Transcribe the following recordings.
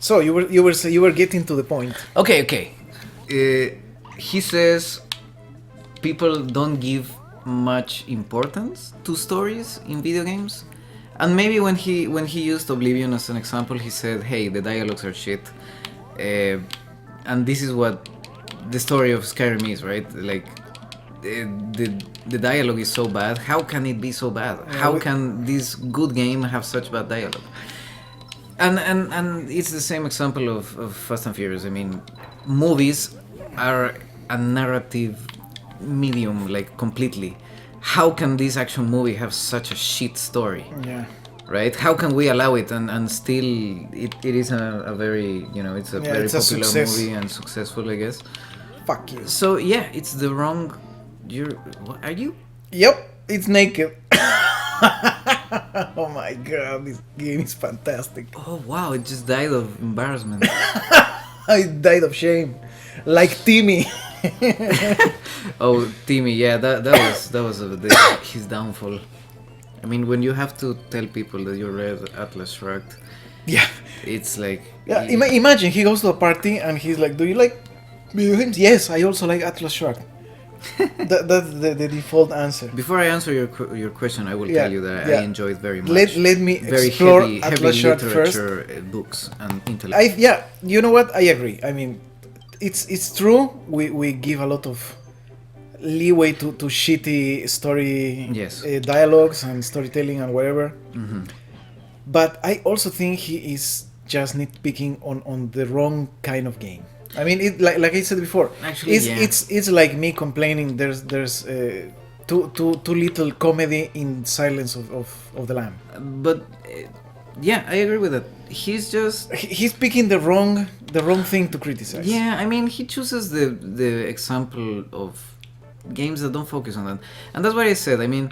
So you were getting to the point. Okay. He says people don't give much importance to stories in video games, and maybe when he used Oblivion as an example, he said, "Hey, the dialogues are shit," and this is what the story of Skyrim is, right? Like the dialogue is so bad. How can it be so bad? How can this good game have such bad dialogue? And it's the same example of Fast and Furious. I mean, movies are a narrative medium, like, completely. How can this action movie have such a shit story? Yeah. Right? How can we allow it and still it is a very, it's a very popular movie and successful, I guess. Fuck you. So yeah, it's the wrong. What are you? Yep, it's naked. Oh my god, this game is fantastic. Oh wow, it just died of embarrassment. I died of shame, like Timmy. Oh, Timmy, yeah, that was his downfall. I mean, when you have to tell people that you read Atlas Shrugged, yeah, it's like, yeah. Imagine he goes to a party and he's like, "Do you like video games?" "Yes, I also like Atlas Shrugged." That's the default answer. Before I answer your question, I will tell you that I enjoy it very much. Let me very explore heavy Atlas Shrugged literature, first. Books and intellect. Yeah, you know what? I agree. I mean, it's true. We give a lot of leeway to shitty story, yes, dialogues and storytelling and whatever. Mm-hmm. But I also think he is just nitpicking on the wrong kind of game. I mean, like I said before, actually, it's like me complaining. There's too little comedy in Silence of the Lamb. But yeah, I agree with that. He's picking the wrong thing to criticize. Yeah, I mean, he chooses the example of games that don't focus on that, and that's what I said. I mean,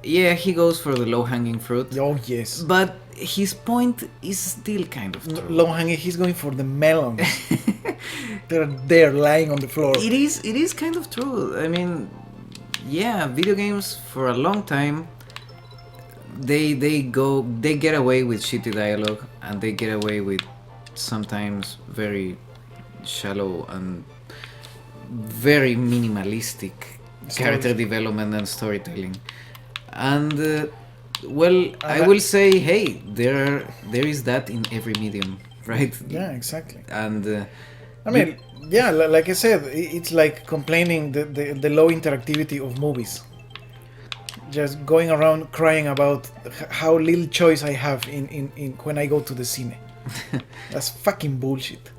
yeah, he goes for the low-hanging fruit. Oh yes, but his point is still kind of true. Low-hanging. He's going for the melons. They're there lying on the floor. It is kind of true. I mean, yeah, video games for a long time, they get away with shitty dialogue, and they get away with sometimes very shallow and very minimalistic character development and storytelling. And I will say, hey, there is that in every medium, right? Yeah, exactly. And I mean, yeah, like I said, it's like complaining the low interactivity of movies. Just going around crying about how little choice I have in when I go to the cine. That's fucking bullshit.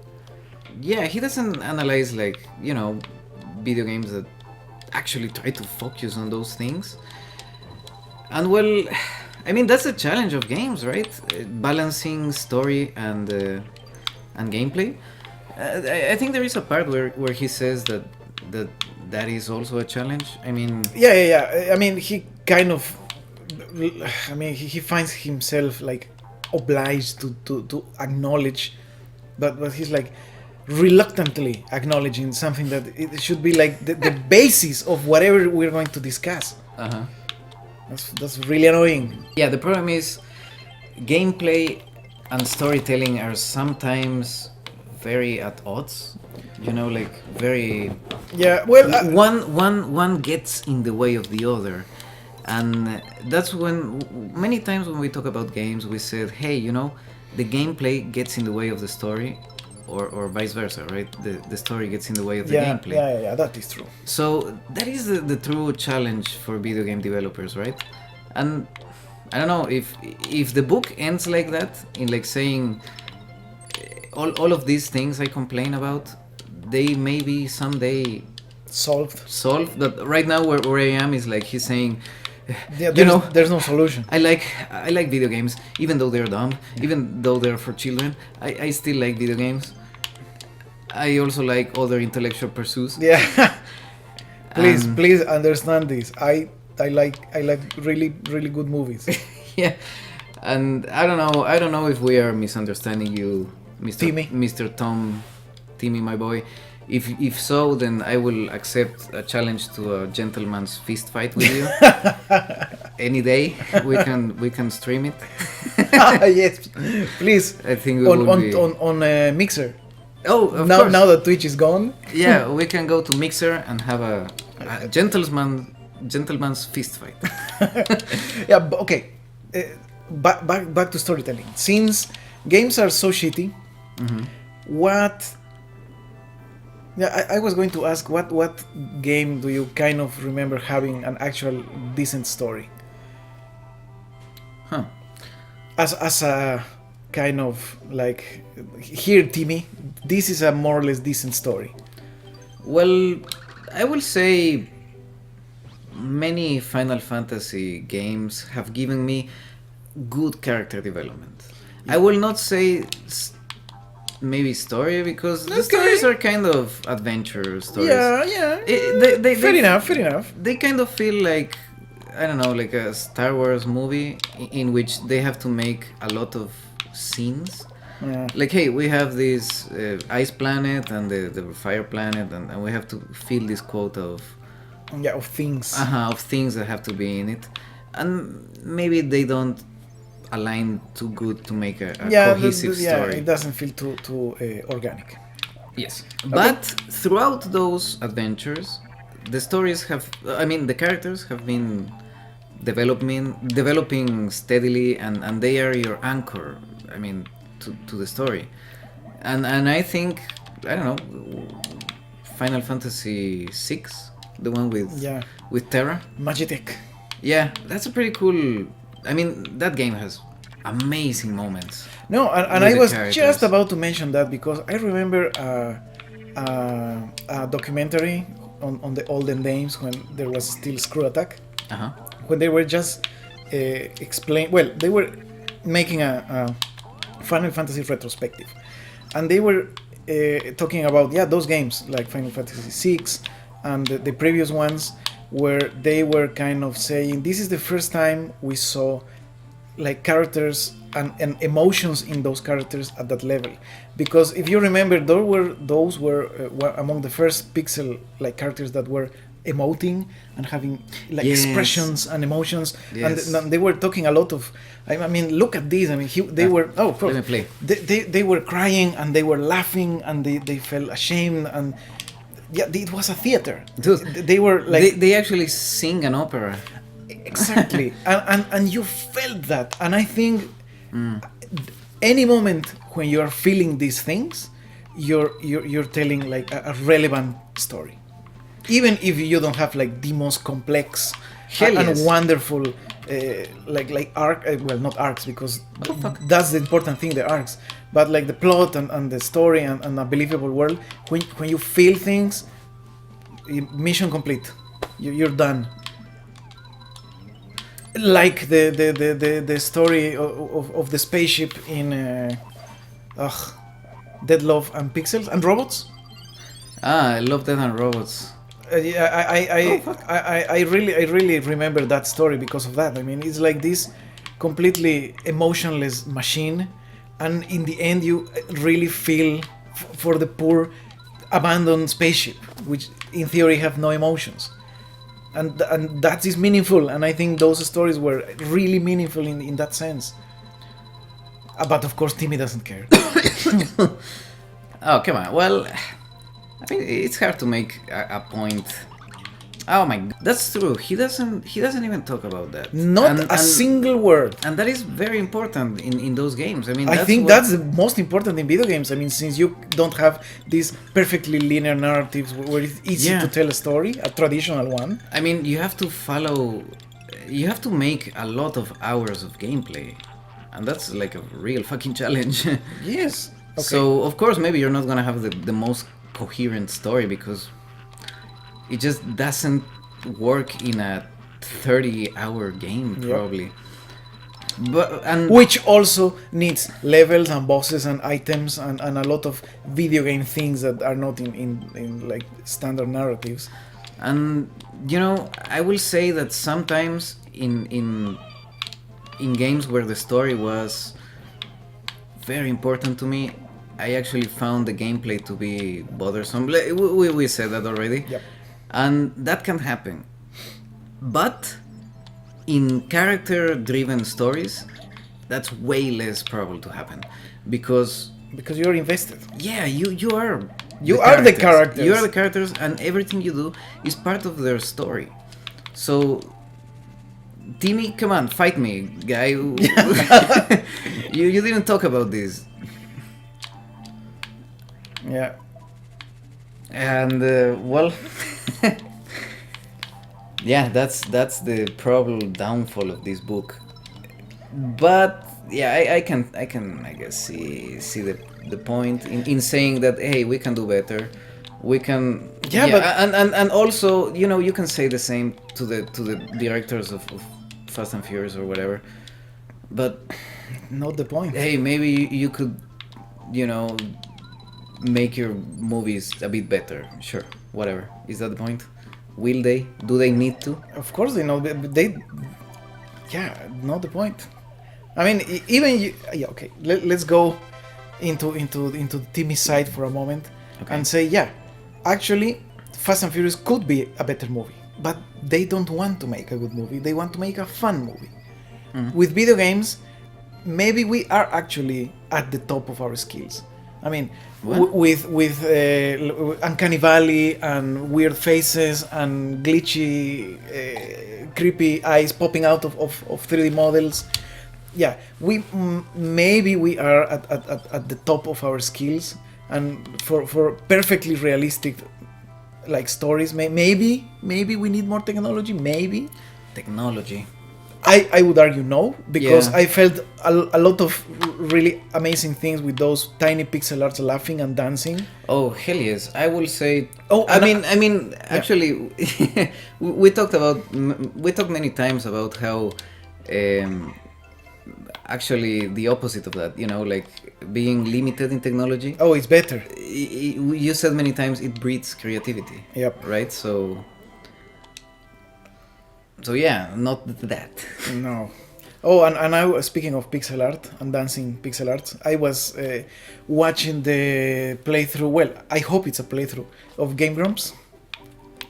Yeah, he doesn't analyze, like, video games that actually try to focus on those things. And well, I mean, that's the challenge of games, right? Balancing story and gameplay. I think there is a part where he says that is also a challenge. I mean... Yeah. I mean, he kind of... I mean, he finds himself, like, obliged to acknowledge, but he's, like, reluctantly acknowledging something that it should be, like, the basis of whatever we're going to discuss. Uh-huh. That's really annoying. Yeah, the problem is gameplay and storytelling are sometimes very at odds. Like, very... Yeah, well... One gets in the way of the other. And that's when... Many times when we talk about games, we said, hey, the gameplay gets in the way of the story, or vice versa, right? The story gets in the way of the gameplay. Yeah, that is true. So that is the true challenge for video game developers, right? And I don't know if the book ends like that, in like saying all of these things I complain about, they maybe someday solved. But right now where I am is like he's saying, there's no solution. I like video games, even though they're dumb, even though they're for children. I still like video games. I also like other intellectual pursuits. Yeah. Please understand this. I like really really good movies. Yeah. And I don't know if we are misunderstanding you, Mr. Tom Timmy, my boy. If so, then I will accept a challenge to a gentleman's fist fight with you. Any day we can stream it. Yes, please. I think we On will on be... on Mixer. Oh, of Now course. now that Twitch is gone. Yeah, we can go to Mixer and have a gentleman's fist fight. Yeah. Okay. Back to storytelling. Since games are so shitty, what? Yeah, I was going to ask what game do you kind of remember having an actual decent story? Huh. As a kind of like, here, Timmy, this is a more or less decent story. Well, I will say many Final Fantasy games have given me good character development. I will not say maybe story, because the stories are kind of adventure stories. Yeah. Fair enough. They kind of feel like, I don't know, like a Star Wars movie in which they have to make a lot of scenes. Yeah. Like, hey, we have this ice planet and the fire planet, and we have to fill this quota of things. of things that have to be in it, and maybe they don't align too good to make a cohesive story. It doesn't feel too organic. Yes, but throughout those adventures, the stories the characters have been developing steadily, and they are your anchor. To the story, and I think, I don't know, Final Fantasy VI, the one with Terra, Magitech. Yeah, that's a pretty cool. That game has amazing moments. No, and I was just about to mention that, because I remember a documentary on the olden days when there was still Screw Attack, when they were just they were making a Final Fantasy retrospective, and they were talking about those games like Final Fantasy VI and the previous ones, where they were kind of saying this is the first time we saw like characters and emotions in those characters at that level. Because if you remember, those were among the first pixel like characters that were emoting and having like expressions and emotions, and they were talking a lot of. Look at this. They were. Oh, of course. Let me play. They were crying and they were laughing and they felt ashamed, and it was a theater. Dude, they were like they actually sing an opera. Exactly, and you felt that, and I think any moment when you are feeling these things, you're telling like a relevant story, even if you don't have like the most complex and wonderful like arc. Well, not arcs, because that's the important thing, the arcs, but like the plot and the story and a believable world. When you feel things, mission complete. You're done. Like the story of the spaceship in Dead Love and Pixels and Robots. I love Dead and Robots. I really remember that story because of that. It's like this completely emotionless machine, and in the end you really feel for the poor abandoned spaceship, which in theory have no emotions, and that is meaningful. And I think those stories were really meaningful in that sense. But of course, Timmy doesn't care. Oh, come on. Well, it's hard to make a point. Oh my god, that's true. He doesn't even talk about that. Not a single word. And that is very important in those games. I think that's the most important in video games. Since you don't have these perfectly linear narratives where it's easy to tell a story, a traditional one. You have to make a lot of hours of gameplay. And that's like a real fucking challenge. Yes. Okay. So, of course, maybe you're not gonna have the most coherent story, because it just doesn't work in a 30-hour game, probably. Which also needs levels and bosses and items and a lot of video game things that are not in like standard narratives. And I will say that sometimes in games where the story was very important to me, I actually found the gameplay to be bothersome. We said that already. Yep. And that can happen. But in character-driven stories, that's way less probable to happen, because Because you're invested. yeah, you are The characters. You are the characters, and everything you do is part of their story. So, Timmy, come on, fight me, guy. You didn't talk about this. Yeah. And well, yeah, that's the probable downfall of this book. But yeah, I can I guess see the point in saying that, hey, we can do better. We can But and also, you know, you can say the same to the directors of Fast and Furious or whatever. But not the point. hey, maybe you could, you know, make your movies a bit better. Sure, whatever. Is that the point? Will they? Do they need to? Of course they know. They yeah, not the point. I mean, even you, yeah. Okay, let's go into the Timmy side for a moment, Okay. and say, yeah, actually, Fast and Furious could be a better movie, but they don't want to make a good movie. They want to make a fun movie. With video games, maybe we are actually at the top of our skills. I mean, with Uncanny Valley and weird faces and glitchy, creepy eyes popping out of 3D models. Yeah, maybe we are at the top of our skills, and for perfectly realistic like stories, maybe we need more technology. Maybe Technology. I would argue no, because Yeah. I felt a lot of really amazing things with those tiny pixel arts laughing and dancing. Oh hell yes! I will say. Oh, I and mean, actually, we talked many times about how, actually, the opposite of that. You know, like being limited in technology. Oh, it's better. You said many times it breeds creativity. Yep. Right. So yeah, not that. No. Oh, and I was, speaking of pixel art and dancing pixel arts, I was watching the playthrough. Well, I hope it's a playthrough of Game Grumps.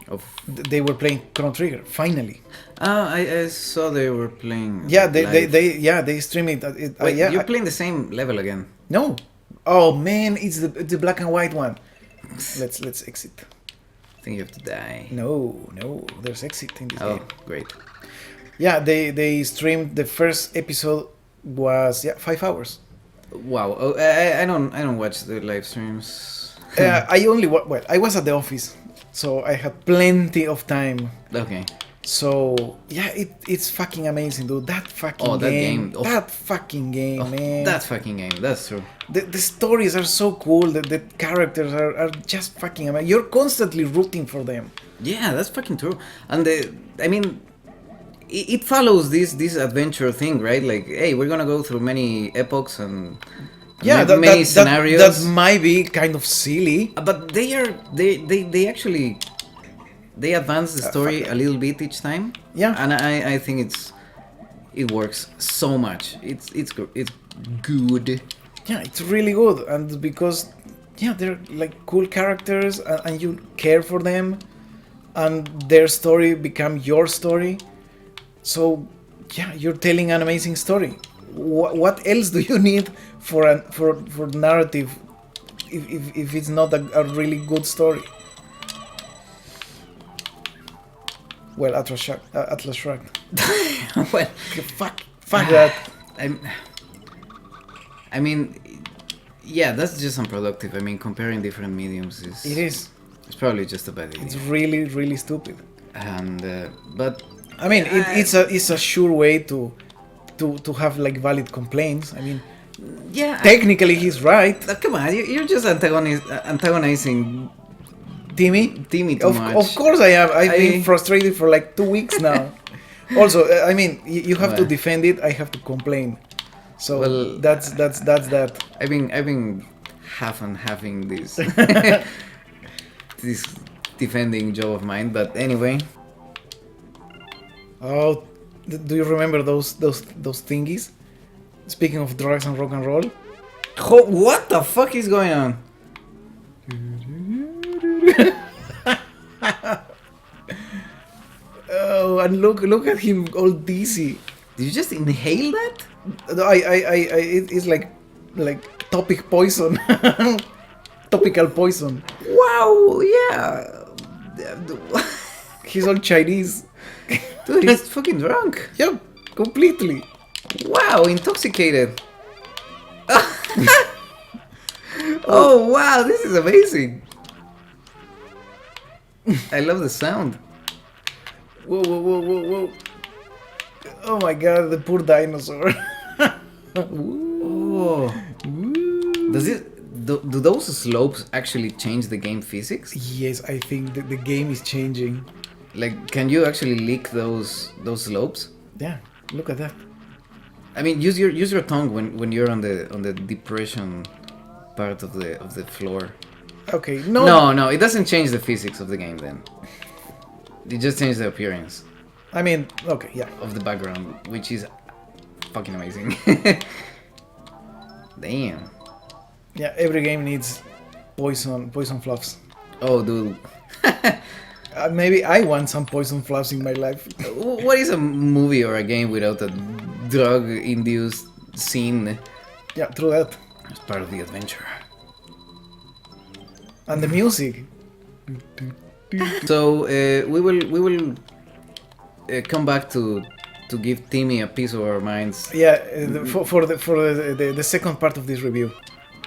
Of They were playing Chrono Trigger finally. I saw they were playing. Yeah, live. they stream it. Wait, Yeah, you're playing the same level again. No. Oh man, it's the black and white one. Let's exit. I think you have to die. No, there's exit in this Oh, game. great. Yeah, they streamed the first episode was 5 hours. Wow. Oh, I don't watch the live streams. I only well, I was at the office, so I had plenty of time. Okay. So yeah, it's fucking amazing, dude. That fucking that game. game. Oh. That fucking game, Oh, man. that fucking game. That's true. The stories are so cool. The characters are just fucking amazing. You're constantly rooting for them. Yeah, that's fucking true. And I mean, it follows this adventure thing, right? Like, hey, we're gonna go through many epochs and Yeah, many scenarios. that might be kind of silly. But they actually they advance the story a little bit each time. Yeah. And I think it works so much. It's good. Yeah, it's really good, and because they're like cool characters, and you care for them, and their story become your story. So yeah, you're telling an amazing story. What else do you need for narrative if it's not a really good story? Well, Atlas Shrugged. Well, Fuck that. I mean, yeah, that's just unproductive. I mean, comparing different mediums is. It is. It's probably just a bad idea. It's really, really stupid. And but I mean, it's a sure way to have like valid complaints. I mean, yeah, technically he's right. come on, you're just antagonizing Timmy too much. Of course I am. I've been frustrated for like 2 weeks now. Also, I mean, you have to defend it. I have to complain. So that's that. I've been having this this defending job of mine, but anyway. Oh, do you remember those thingies? Speaking of drugs and rock and roll. What the fuck is going on? Oh, and look at him all dizzy. Did you just inhale that? It's like topic poison, topical poison. Wow, yeah. He's all Chinese. Dude, he's fucking drunk. Yep, completely. Wow, intoxicated. Oh wow, this is amazing. I love the sound. Whoa, whoa, whoa, whoa, whoa. Oh my god, the poor dinosaur. Oh. Do those slopes actually change the game physics? Yes, I think that the game is changing. Like, can you actually lick those slopes? Yeah, look at that. I mean, use your tongue when you're on the depression part of the floor. Okay, no. No, it doesn't change the physics of the game then. It just changes the appearance I mean, okay, yeah. of the background, which is fucking amazing. Damn. Yeah, every game needs poison fluffs. Oh, dude. Maybe I want some poison fluffs in my life. What is a movie or a game without a drug-induced scene Yeah, true that. as part of the adventure? And the music. So we will come back to give Timmy a piece of our minds. Yeah, for the second part of this review.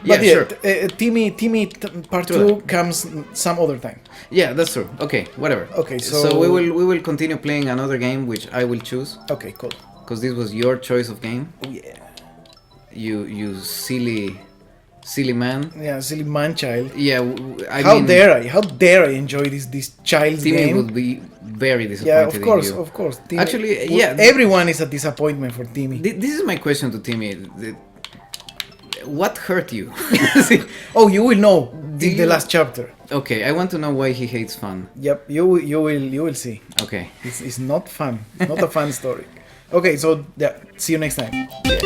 Yeah, But yeah, sure. Timmy part True 2 comes some other time. Yeah, that's true. Okay, whatever. Okay, So we will continue playing another game which I will choose Okay, cool. because this was your choice of game. Oh yeah. You silly man. Yeah, silly man child. Yeah, How dare I enjoy this child's Timmy game? would be very Yeah, disappointed of course, in you. of course. Timmy, Actually, yeah. everyone is a disappointment for Timmy. This is my question to Timmy. What hurt you? Oh, you will know Do in the you- last chapter. Okay, I want to know why he hates fun. Yep, you will see. Okay. It's not fun. It's not a fun story. Okay, so yeah, see you next time. Yeah.